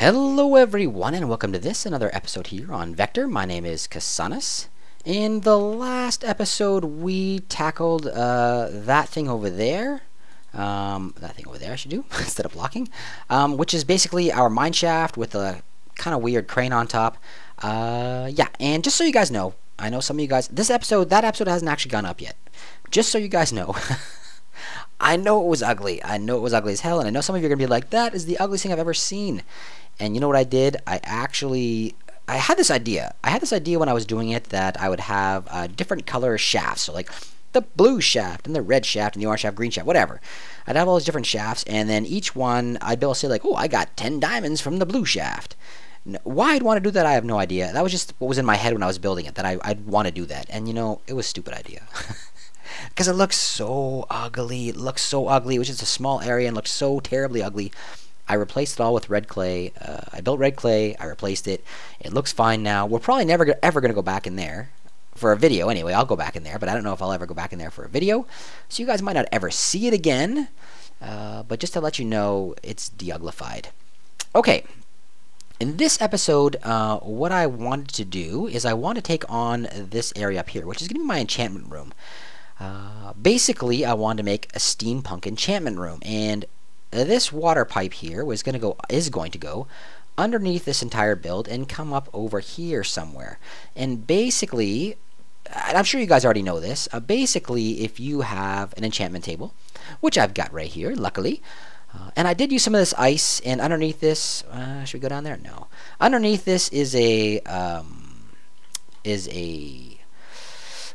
Hello everyone and welcome to another episode here on Vector. My name is Casanis. In the last episode we tackled that thing over there. I should do instead of blocking. Which is basically our mine shaft with a kind of weird crane on top. Yeah, and just so you guys know, I know some of you guys, that episode hasn't actually gone up yet. Just so you guys know. I know it was ugly. I know it was ugly as hell, and I know some of you are going to be like, that is the ugliest thing I've ever seen. And you know what I did? I had this idea. I had this idea when I was doing it that I would have different color shafts. So like the blue shaft and the red shaft and the orange shaft, green shaft, whatever. I'd have all those different shafts, and then each one I'd be able to say like, oh, I got 10 diamonds from the blue shaft. Why I'd want to do that, I have no idea. That was just what was in my head when I was building it, that I'd want to do that. And you know, it was a stupid idea. Because it looks so ugly. It looks so ugly. It was just a small area and looked so terribly ugly. I replaced it all with red clay. I built red clay. I replaced it. It looks fine now. We're probably never ever going to go back in there for a video. Anyway, I'll go back in there, but I don't know if I'll ever go back in there for a video. So you guys might not ever see it again. But just to let you know, it's de-uglified. Okay. In this episode, what I wanted to do is I want to take on this area up here, which is going to be my enchantment room. Basically, I wanted to make a steampunk enchantment room, and this water pipe here is going to go underneath this entire build and come up over here somewhere. And basically, and I'm sure you guys already know this, basically if you have an enchantment table, which I've got right here, luckily, and I did use some of this ice, and underneath this, should we go down there? No. Underneath this is a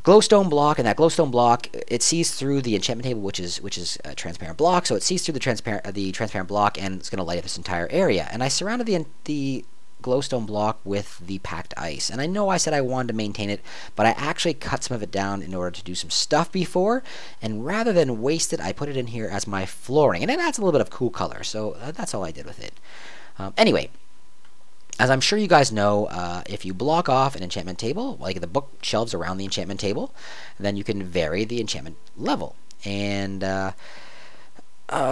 glowstone block, and that glowstone block, it sees through the enchantment table, which is a transparent block. So it sees through the transparent block, and it's going to light up this entire area. And I surrounded the glowstone block with the packed ice. And I know I said I wanted to maintain it, but I actually cut some of it down in order to do some stuff before. And rather than waste it, I put it in here as my flooring, and it adds a little bit of cool color. So that's all I did with it. Anyway. As I'm sure you guys know, if you block off an enchantment table, like the bookshelves around the enchantment table, then you can vary the enchantment level. And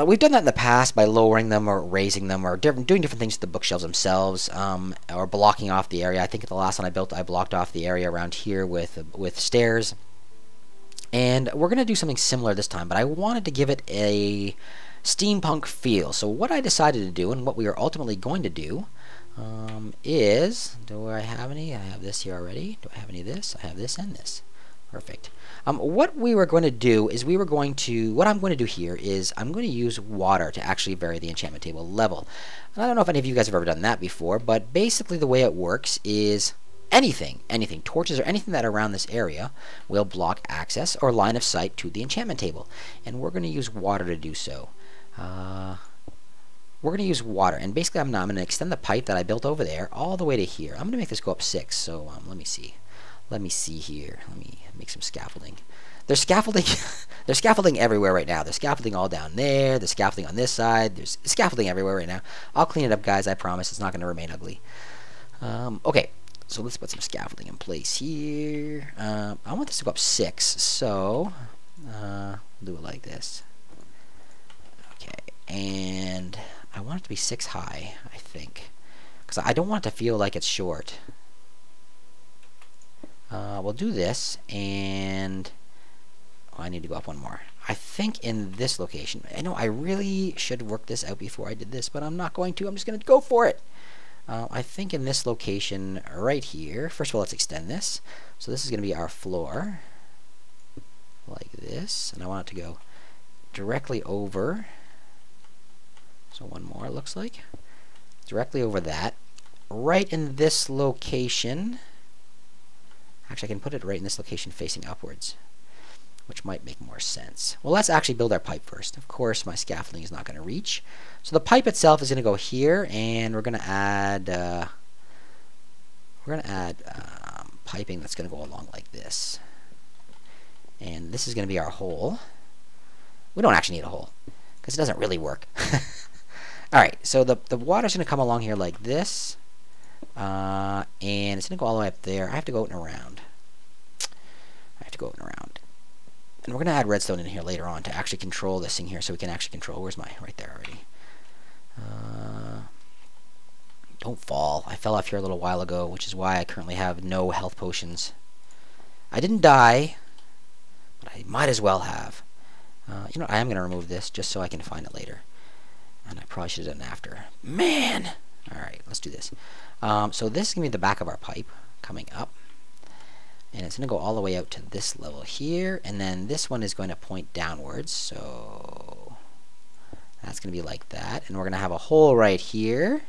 we've done that in the past by lowering them or raising them or doing different things to the bookshelves themselves, or blocking off the area. I think the last one I built, I blocked off the area around here with stairs. And we're going to do something similar this time, but I wanted to give it a steampunk feel. So what I decided to do, and what we are ultimately going to do, do I have any? I have this here already. Do I have any of this? I have this and this. Perfect. What we were going to do is what I'm going to do here is I'm going to use water to actually vary the enchantment table level. And I don't know if any of you guys have ever done that before, but basically the way it works is anything, torches or anything that are around this area will block access or line of sight to the enchantment table. And we're going to use water to do so. We're going to use water, and basically I'm going to extend the pipe that I built over there all the way to here. I'm going to make this go up 6, so let me see. Let me see here. Let me make some scaffolding. There's scaffolding there's scaffolding everywhere right now. There's scaffolding all down there. There's scaffolding on this side. There's scaffolding everywhere right now. I'll clean it up, guys. I promise. It's not going to remain ugly. Okay, so let's put some scaffolding in place here. I want this to go up 6, so do it like this. Okay, and I want it to be 6 high, I think, because I don't want it to feel like it's short. We'll do this, and I need to go up one more. I think in this location, I know I really should work this out before I did this, but I'm not going to. I'm just going to go for it. I think in this location right here, first of all, let's extend this. So this is going to be our floor, like this, and I want it to go directly over. So one more, it looks like. Directly over that. Right in this location. Actually, I can put it right in this location facing upwards, which might make more sense. Well, let's actually build our pipe first. Of course, my scaffolding is not going to reach. So the pipe itself is going to go here, and we're going to add piping that's going to go along like this. And this is going to be our hole. We don't actually need a hole, because it doesn't really work. Alright, so the water's going to come along here like this, and it's going to go all the way up there. I have to go out and around. And we're going to add redstone in here later on to actually control this thing here, so we can actually control, where's my, right there already. Don't fall. I fell off here a little while ago, which is why I currently have no health potions. I didn't die, but I might as well have. You know, I am going to remove this just so I can find it later. And I probably should have done it after. Man! Alright, let's do this. So this is going to be the back of our pipe coming up. And it's going to go all the way out to this level here. And then this one is going to point downwards. So that's going to be like that. And we're going to have a hole right here.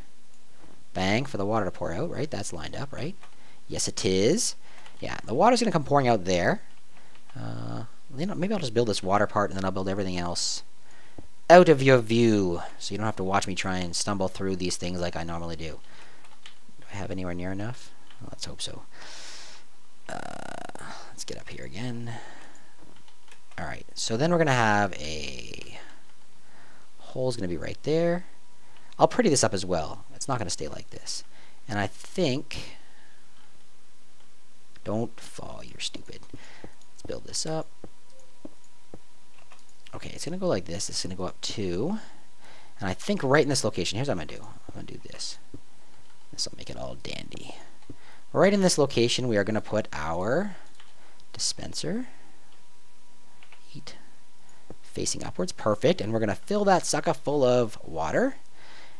Bang, for the water to pour out, right? That's lined up, right? Yes, it is. Yeah, the water's going to come pouring out there. You know, maybe I'll just build this water part and then I'll build everything else out of your view. So you don't have to watch me try and stumble through these things like I normally do. Do I have anywhere near enough? Well, let's hope so. Let's get up here again. Alright, so then we're going to have a hole's going to be right there. I'll pretty this up as well. It's not going to stay like this. And I think... Don't fall, you're stupid. Let's build this up. Okay, it's going to go like this. It's going to go up 2. And I think right in this location, here's what I'm going to do. I'm going to do this. This will make it all dandy. Right in this location, we are going to put our dispenser. Heat. Facing upwards. Perfect. And we're going to fill that sucker full of water.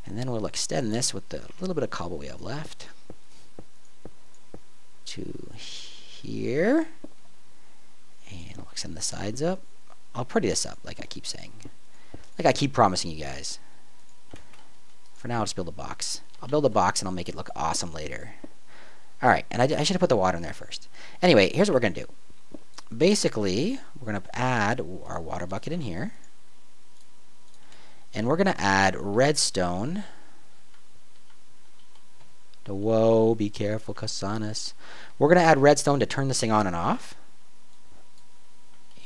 And then we'll extend this with the little bit of cobble we have left to here. And we'll extend the sides up. I'll pretty this up, like I keep saying. Like I keep promising you guys. For now, I'll just build a box. I'll build a box and I'll make it look awesome later. Alright, and I should have put the water in there first. Anyway, here's what we're going to do. Basically, we're going to add our water bucket in here. And we're going to add redstone. Whoa, be careful, Casanis. We're going to add redstone to turn this thing on and off.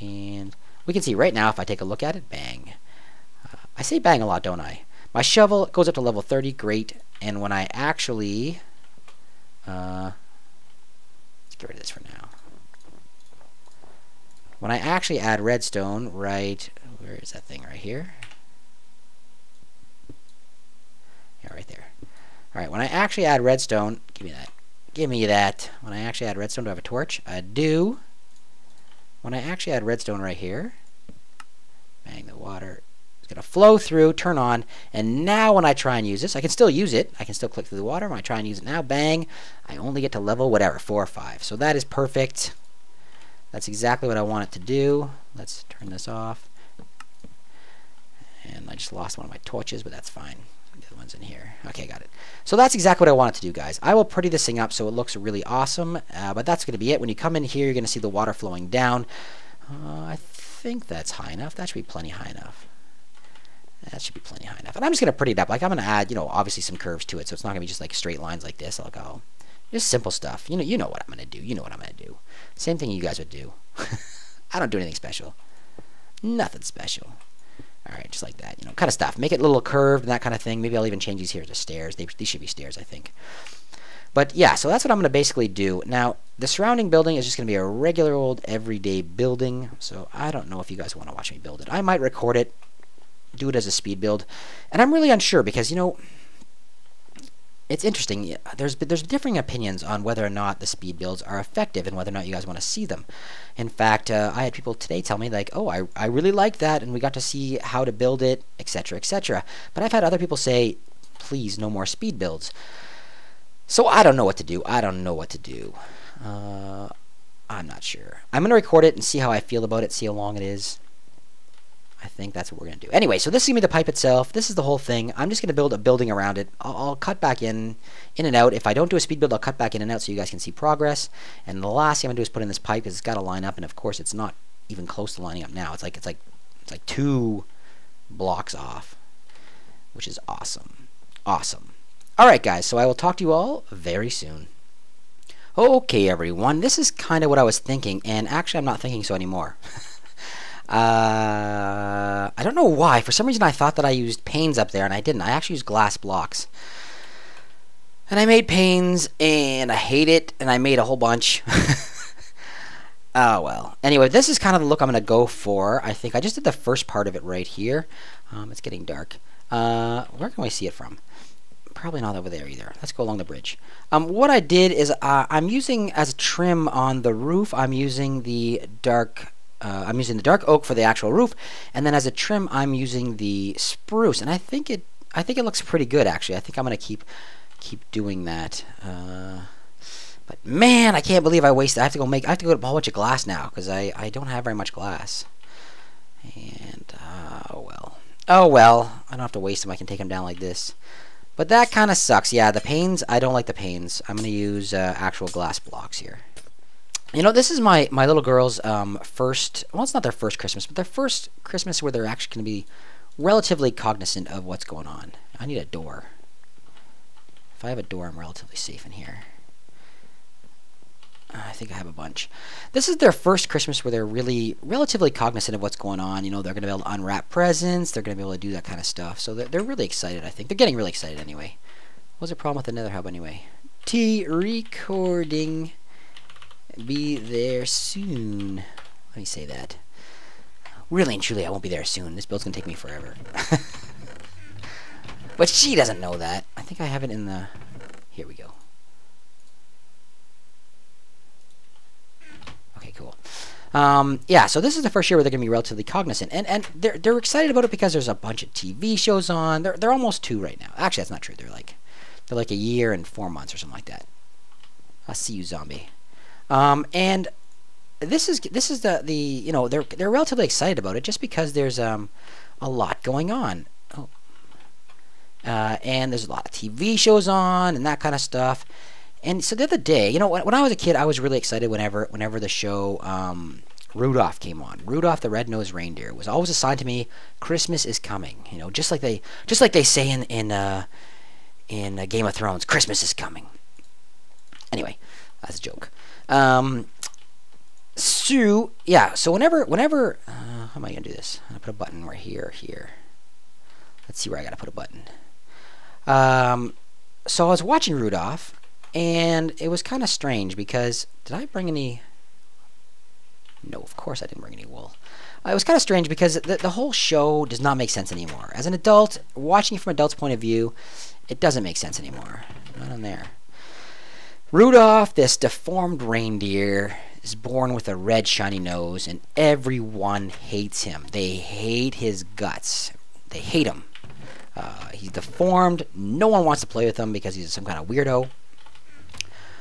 And we can see right now, if I take a look at it, bang. I say bang a lot, don't I? My shovel goes up to level 30, great. And when I actually... let's get rid of this for now. When I actually add redstone, right... Where is that thing? Right here? Yeah, right there. Alright, when I actually add redstone... Give me that. Give me that. When I actually add redstone, do I have a torch? I do. When I actually add redstone right here... Bang, the water is going to flow through, turn on, and now when I try and use this, I can still use it. I can still click through the water. When I try and use it now, bang, I only get to level, whatever, 4 or 5. So that is perfect. That's exactly what I want it to do. Let's turn this off. And I just lost one of my torches, but that's fine. The other one's in here. Okay, got it. So that's exactly what I want it to do, guys. I will pretty this thing up so it looks really awesome, but that's going to be it. When you come in here, you're going to see the water flowing down. I think that's high enough. That should be plenty high enough. That should be plenty high enough. And I'm just going to pretty it up. Like, I'm going to add, you know, obviously some curves to it, so it's not going to be just like straight lines like this. I'll go, just simple stuff. You know what I'm going to do. You know what I'm going to do. Same thing you guys would do. I don't do anything special. Nothing special. Alright, just like that, you know, kind of stuff. Make it a little curved and that kind of thing. Maybe I'll even change these here to stairs. These should be stairs, I think. But yeah, so that's what I'm going to basically do. Now, the surrounding building is just going to be a regular old everyday building. So I don't know if you guys want to watch me build it. I might record it, do it as a speed build. And I'm really unsure because, you know, it's interesting. There's differing opinions on whether or not the speed builds are effective and whether or not you guys want to see them. In fact, I had people today tell me, like, oh, I really like that, and we got to see how to build it, etc., etc. But I've had other people say, please, no more speed builds. So I don't know what to do. I don't know what to do. I'm not sure. I'm going to record it and see how I feel about it, see how long it is. I think that's what we're going to do. Anyway, so this is going to be the pipe itself. This is the whole thing. I'm just going to build a building around it. I'll cut back in and out. If I don't do a speed build, I'll cut back in and out so you guys can see progress. And the last thing I'm going to do is put in this pipe because it's got to line up. And of course, it's not even close to lining up now. It's like 2 blocks off, which is awesome. Awesome. All right, guys. So I will talk to you all very soon. Okay, everyone. This is kind of what I was thinking. And actually, I'm not thinking so anymore. I don't know why. For some reason, I thought that I used panes up there, and I didn't. I actually used glass blocks. And I made panes, and I hate it, and I made a whole bunch. Oh, well. Anyway, this is kind of the look I'm going to go for. I think I just did the first part of it right here. It's getting dark. Where can we see it from? probably not over there either. Let's go along the bridge. What I did is I'm using as a trim on the roof. I'm using the dark oak for the actual roof, and then as a trim I'm using the spruce. And I think it looks pretty good actually. I think I'm gonna keep doing that. But man, I can't believe I wasted. I have to go get a whole bunch of glass now because I don't have very much glass. And oh well, I don't have to waste them. I can take them down like this. But that kind of sucks. Yeah, the panes, I don't like the panes. I'm gonna use actual glass blocks here. You know, this is my little girl's first. Well, it's not their first Christmas, but their first Christmas where they're actually gonna be relatively cognizant of what's going on. I need a door. If I have a door, I'm relatively safe in here. I think I have a bunch. This is their first Christmas where they're really relatively cognizant of what's going on. You know, they're going to be able to unwrap presents. They're going to be able to do that kind of stuff. So they're really excited, I think. They're getting really excited anyway. What's the problem with the nether hub anyway? Recording. Be there soon. Let me say that. Really and truly, I won't be there soon. This build's going to take me forever. But she doesn't know that. I think I have it in the... Here we go. Okay, cool. Yeah, so this is the first year where they're going to be relatively cognizant. And they're excited about it because there's a bunch of TV shows on. They're almost 2 right now. Actually, that's not true. They're like a year and 4 months or something like that. I'll see you, zombie. And this is the you know, they're relatively excited about it just because there's a lot going on. Oh. And there's a lot of TV shows on and that kind of stuff. And so the other day, you know, when I was a kid, I was really excited whenever the show Rudolph came on. Rudolph the Red-Nosed Reindeer was always assigned to me. Christmas is coming, you know, just like they say in Game of Thrones. Christmas is coming. Anyway, that's a joke. So yeah, so whenever how am I gonna do this? I'm gonna put a button right here. Let's see where I gotta put a button. So I was watching Rudolph. And it was kind of strange because, did I bring any? No, of course I didn't bring any wool. It was kind of strange because the whole show does not make sense anymore. As an adult, watching it from an adult's point of view, it doesn't make sense anymore. Not on there. Rudolph, this deformed reindeer, is born with a red shiny nose, and everyone hates him. They hate his guts. They hate him. He's deformed. No one wants to play with him because he's some kind of weirdo.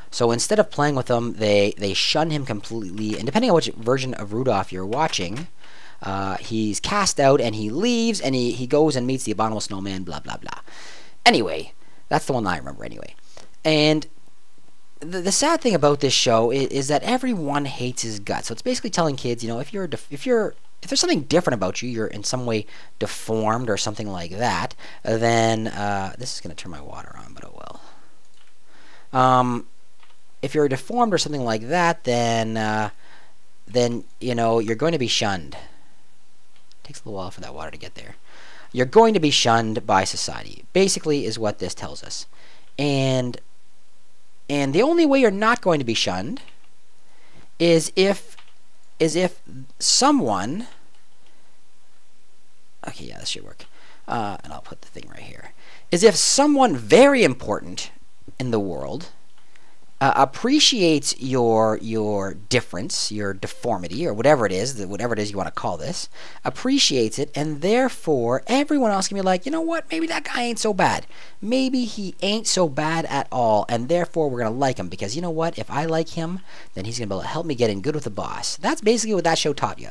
So instead of playing with him, they shun him completely. And depending on which version of Rudolph you're watching, he's cast out and he leaves and he goes and meets the abominable snowman, blah, blah, blah. Anyway, that's the one I remember anyway. And the sad thing about this show is that everyone hates his guts. So it's basically telling kids, you know, if there's something different about you, you're in some way deformed or something like that, then this is going to turn my water on, but oh well. If you're deformed or something like that, then you know you're going to be shunned. It takes a little while for that water to get there. You're going to be shunned by society. Basically, is what this tells us. And the only way you're not going to be shunned is if someone. Okay, yeah, this should work. And I'll put the thing right here. Is if someone very important in the world appreciates your difference, your deformity, or whatever it is you want to call this, appreciates it, and therefore everyone else can be like, you know what, maybe that guy ain't so bad. Maybe he ain't so bad at all, and therefore we're going to like him, because you know what, if I like him, then he's going to be able to help me get in good with the boss. That's basically what that show taught you.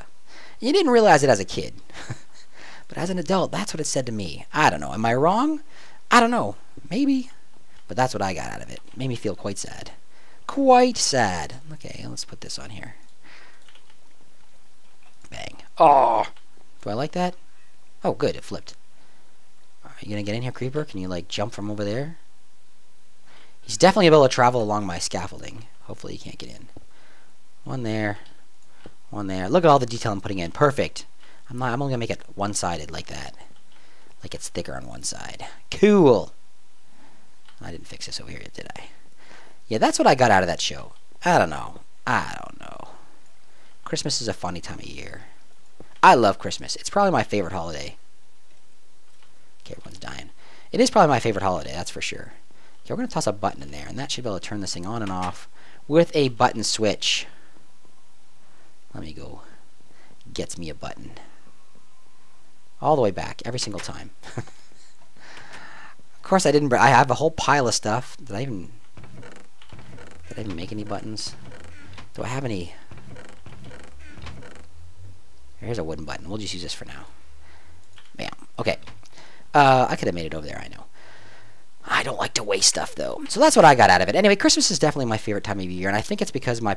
You didn't realize it as a kid. But as an adult, that's what it said to me. I don't know. Am I wrong? I don't know. Maybe. But that's what I got out of it. Made me feel quite sad. Quite sad. Okay, let's put this on here. Bang. Oh! Do I like that? Oh, good. It flipped. Are you going to get in here, creeper? Can you, like, jump from over there? He's definitely able to travel along my scaffolding. Hopefully he can't get in. One there. One there. Look at all the detail I'm putting in. Perfect. I'm only going to make it one-sided like that. Like it's thicker on one side. Cool! I didn't fix this over here yet, did I? Yeah, that's what I got out of that show. I don't know. Christmas is a funny time of year. I love Christmas. It's probably my favorite holiday. Okay, everyone's dying. It is probably my favorite holiday, that's for sure. Okay, we're going to toss a button in there, and that should be able to turn this thing on and off with a button switch. Let me go. Gets me a button. All the way back, every single time. Of course, I didn't. I have a whole pile of stuff. Did I even make any buttons? Do I have any? Here's a wooden button. We'll just use this for now. Bam. Okay. I could have made it over there, I know. I don't like to waste stuff, though. So that's what I got out of it. Anyway, Christmas is definitely my favorite time of year, and I think it's because my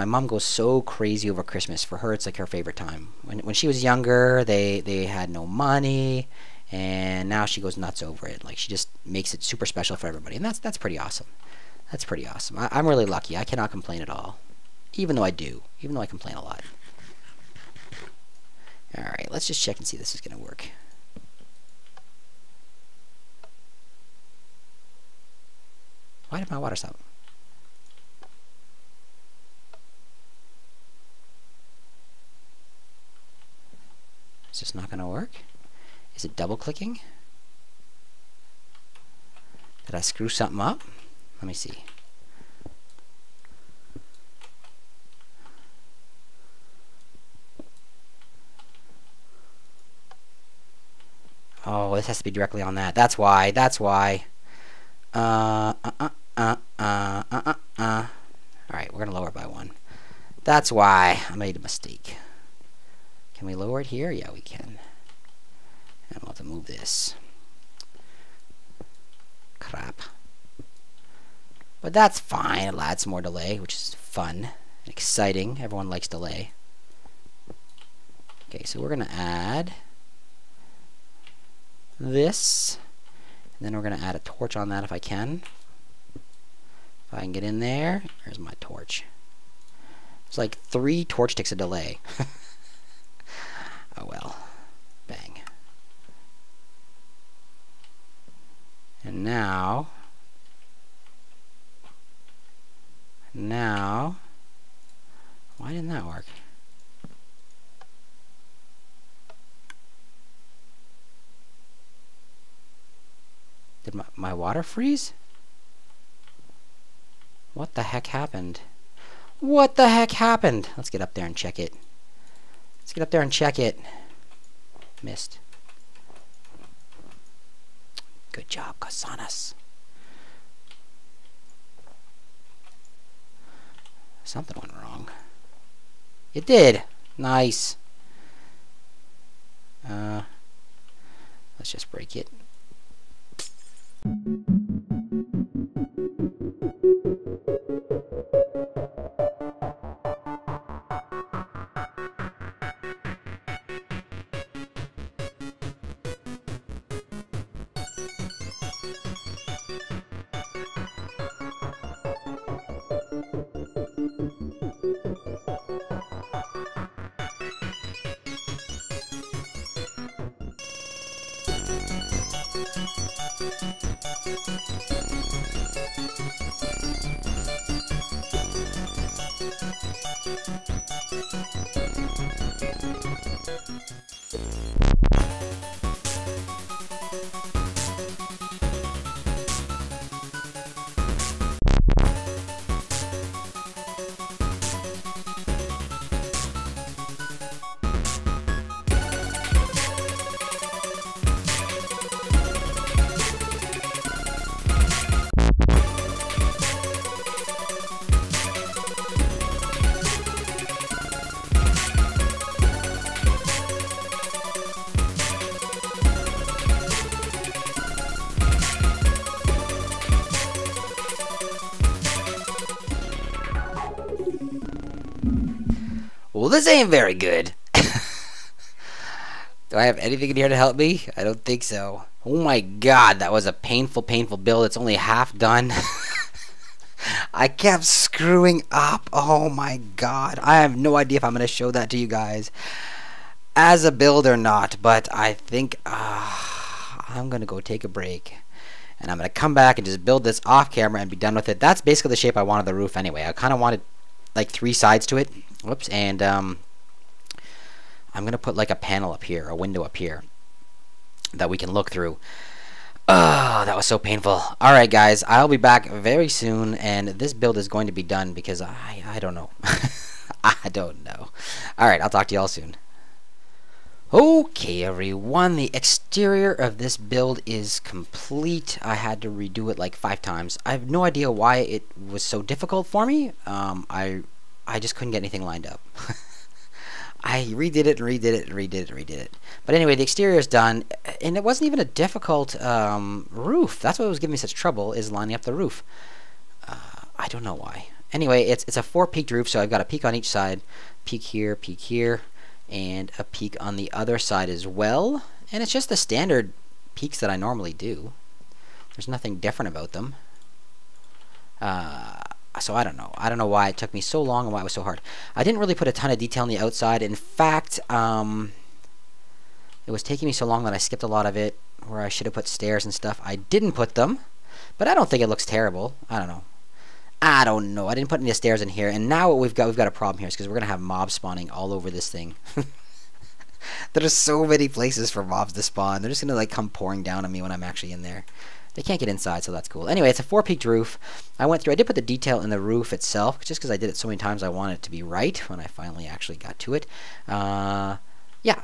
mom goes so crazy over Christmas. For her, it's like her favorite time. When she was younger, they had no money, and now she goes nuts over it. Like, she just makes it super special for everybody, and that's pretty awesome. That's pretty awesome. I'm really lucky. I cannot complain at all, even though I do. Even though I complain a lot. All right, let's just check and see if this is going to work. Why did my water stop? Is this not going to work? Is it double clicking? Did I screw something up? Let me see. Oh, this has to be directly on that. That's why. That's why. Alright, we're going to lower it by 1. That's why I made a mistake. Can we lower it here? Yeah, we can. And we'll have to move this. Crap. But that's fine. It'll add some more delay, which is fun and exciting. Everyone likes delay. Okay, so we're going to add this. And then we're going to add a torch on that if I can. If I can get in there. There's my torch. It's like 3 torch ticks of delay. Oh well. Bang. And now... why didn't that work? Did my water freeze? What the heck happened? What the heck happened? Let's get up there and check it. Let's get up there and check it. Missed. Good job, Casanis. Something went wrong. It did. Nice. Let's just break it. Well, this ain't very good. Do I have anything in here to help me? I don't think so. Oh my god, that was a painful, painful build. It's only half done. I kept screwing up. Oh my god. I have no idea if I'm going to show that to you guys as a build or not, but I think I'm going to go take a break. And I'm going to come back and just build this off camera and be done with it. That's basically the shape I wanted the roof anyway. I kind of wanted like 3 sides to it. Whoops. And I'm going to put like a panel up here, a window up here that we can look through. Oh, that was so painful. Alright guys, I'll be back very soon, and this build is going to be done because I don't know. I don't know. Alright, I'll talk to y'all soon. Okay everyone, the exterior of this build is complete. I had to redo it like 5 times. I have no idea why it was so difficult for me. I just couldn't get anything lined up. I redid it and redid it and redid it and redid it. But anyway, the exterior is done, and it wasn't even a difficult roof. That's what was giving me such trouble, is lining up the roof. I don't know why. Anyway, it's a 4-peaked roof, so I've got a peak on each side. Peak here, and a peak on the other side as well. And it's just the standard peaks that I normally do. There's nothing different about them. So I don't know. I don't know why it took me so long and why it was so hard. I didn't really put a ton of detail on the outside. In fact, it was taking me so long that I skipped a lot of it, where I should have put stairs and stuff. I didn't put them, but I don't think it looks terrible. I don't know. I didn't put any stairs in here, and now what we've got a problem here, is because we're gonna have mobs spawning all over this thing. There's so many places for mobs to spawn. They're just gonna like come pouring down on me when I'm actually in there. They can't get inside, so that's cool. Anyway, it's a 4-peaked roof. I did put the detail in the roof itself, just because I did it so many times I wanted it to be right when I finally actually got to it. Yeah,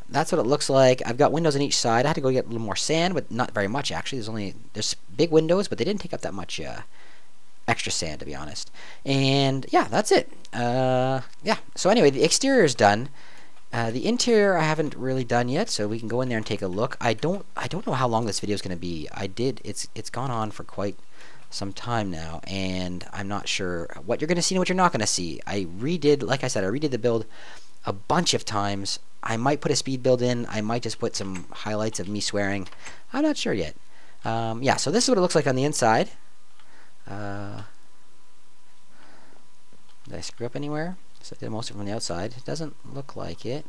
that's what it looks like. I've got windows on each side. I had to go get a little more sand, but not very much actually. There's big windows, but they didn't take up that much extra sand, to be honest. And yeah, that's it. Yeah. So anyway, the exterior is done. The interior I haven't really done yet, so we can go in there and take a look. I don't know how long this video is going to be. It's gone on for quite some time now, and I'm not sure what you're going to see and what you're not going to see. Like I said, I redid the build a bunch of times. I might put a speed build in. I might just put some highlights of me swearing. I'm not sure yet. Yeah, so this is what it looks like on the inside. Did I screw up anywhere? So I did most of it from the outside. It doesn't look like it.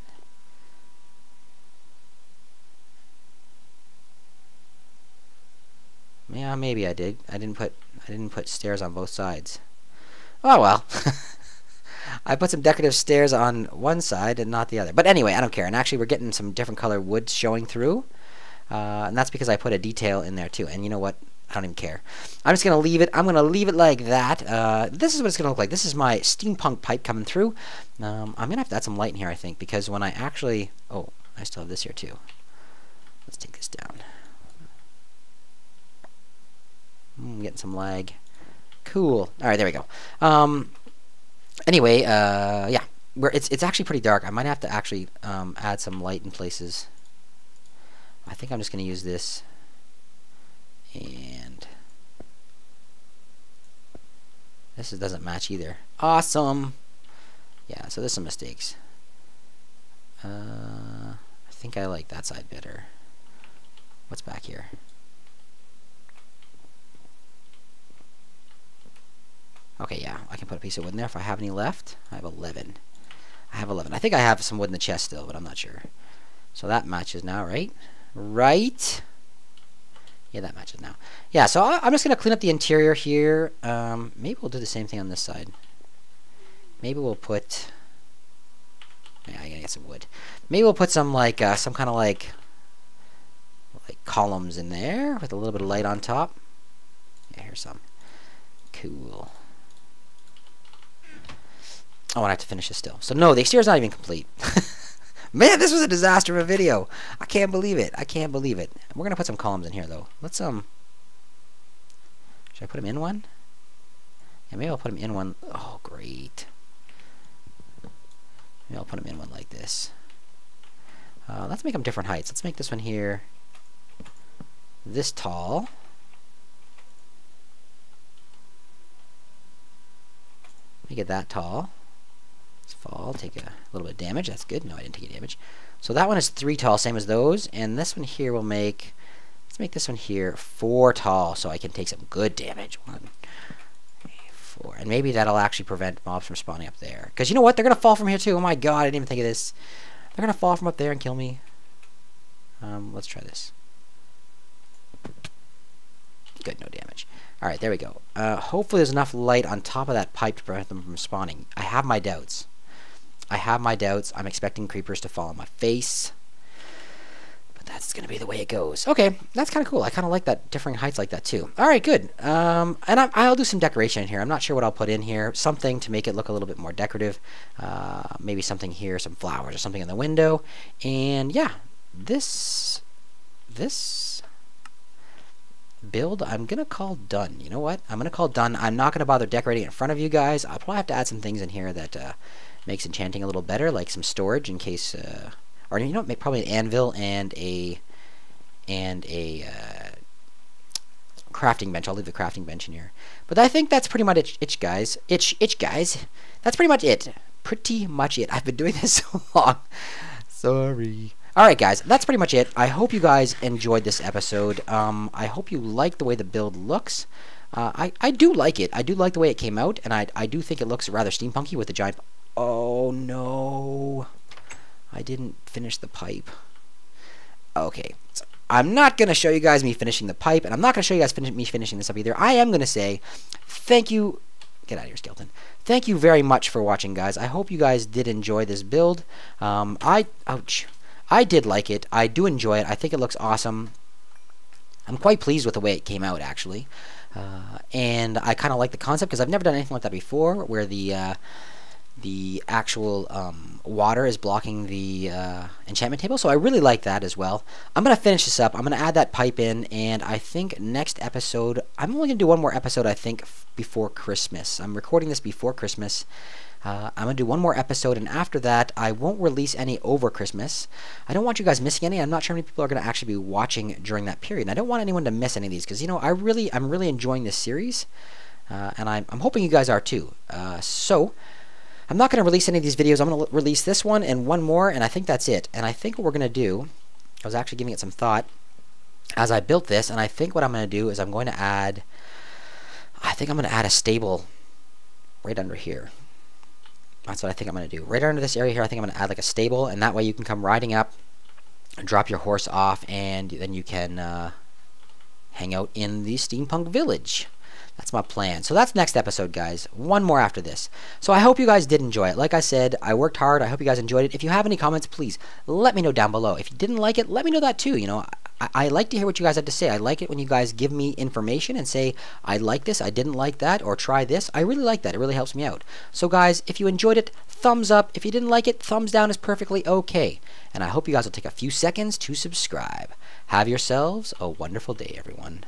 Yeah, maybe I did. I didn't put stairs on both sides. Oh well. I put some decorative stairs on one side and not the other. But anyway, I don't care. And actually, we're getting some different color wood showing through. And that's because I put a detail in there too. And you know what? I don't even care. I'm just going to leave it. I'm going to leave it like that. This is what it's going to look like. This is my steampunk pipe coming through. I'm going to have to add some light in here, I think, because when I actually... Oh, I still have this here too. Let's take this down. I'm getting some lag. Cool. All right, there we go. Anyway, yeah. It's actually pretty dark. I might have to actually add some light in places. I think I'm just going to use this. And this doesn't match either. Awesome. Yeah, so there's some mistakes. I think I like that side better. What's back here? Okay, yeah, I can put a piece of wood in there if I have any left. I have 11. I have 11. I think I have some wood in the chest still, but I'm not sure. So that matches now, right? Right. Yeah, that matches now. Yeah, so I'm just going to clean up the interior here. Maybe we'll do the same thing on this side. Maybe we'll put... Yeah, I gotta get some wood. Maybe we'll put some, like, some kind of, like columns in there with a little bit of light on top. Yeah, here's some. Cool. Oh, and I have to finish this still. So, no, the exterior's not even complete. Man, this was a disaster of a video. I can't believe it. I can't believe it. We're going to put some columns in here, though. Let's, should I put them in one? Yeah, maybe I'll put them in one. Oh, great. Maybe I'll put them in one like this. Let's make them different heights. Let's make this one here this tall. Make it that tall. Let's fall, take a little bit of damage. That's good. No, I didn't take any damage. So that one is 3 tall, same as those. And this one here will make... Let's make this one here 4 tall so I can take some good damage. 1, 3, 4. And maybe that'll actually prevent mobs from spawning up there. Because you know what? They're going to fall from here too. Oh my god, I didn't even think of this. They're going to fall from up there and kill me. Let's try this. Good, no damage. Alright, there we go. Hopefully there's enough light on top of that pipe to prevent them from spawning. I have my doubts. I'm expecting creepers to fall on my face. But That's going to be the way it goes. Okay, that's kind of cool. I kind of like that differing heights like that too. All right, good. And I'll do some decoration in here. I'm not sure what I'll put in here. Something to make it look a little bit more decorative. Maybe something here, some flowers or something in the window. And yeah, this build I'm going to call done. You know what? I'm going to call done. I'm not going to bother decorating in front of you guys. I'll probably have to add some things in here that makes enchanting a little better, like some storage in case... or you know, make probably an anvil and a crafting bench. I'll leave the crafting bench in here. But I think that's pretty much it, guys. Guys. That's pretty much it. Pretty much it. I've been doing this so long. Sorry. Alright, guys. That's pretty much it. I hope you guys enjoyed this episode. I hope you like the way the build looks. I do like it. I do like the way it came out, and I do think it looks rather steampunky with the giant... Oh, no. I didn't finish the pipe. Okay, so I'm not going to show you guys me finishing the pipe, and I'm not going to show you guys me finishing this up either. I am going to say thank you. Get out of here, skeleton. Thank you very much for watching, guys. I hope you guys did enjoy this build. Ouch. I did like it. I do enjoy it. I think it looks awesome. I'm quite pleased with the way it came out, actually. And I kind of like the concept because I've never done anything like that before, where the actual water is blocking the enchantment table, so I really like that as well. I'm going to finish this up. I'm going to add that pipe in, and I think next episode, I'm only going to do one more episode, I think, before Christmas. I'm recording this before Christmas. I'm going to do one more episode, and after that, I won't release any over Christmas. I don't want you guys missing any. I'm not sure how many people are going to actually be watching during that period, and I don't want anyone to miss any of these, because, you know, I'm really enjoying this series, and I'm hoping you guys are too. So... I'm not going to release any of these videos. I'm going to release this one and one more, and I think that's it. And I think what we're going to do, I was actually giving it some thought as I built this, and I think what I'm going to do is I'm going to add, I think I'm going to add a stable right under here. That's what I think I'm going to do. Right under this area here, I think I'm going to add like a stable, and that way you can come riding up, drop your horse off, and then you can hang out in the steampunk village. That's my plan. So that's next episode, guys. One more after this. So I hope you guys did enjoy it. Like I said, I worked hard. I hope you guys enjoyed it. If you have any comments, please let me know down below. If you didn't like it, let me know that too. You know, I like to hear what you guys have to say. I like it when you guys give me information and say, I like this, I didn't like that, or try this. I really like that. It really helps me out. So guys, if you enjoyed it, thumbs up. If you didn't like it, thumbs down is perfectly okay. And I hope you guys will take a few seconds to subscribe. Have yourselves a wonderful day, everyone.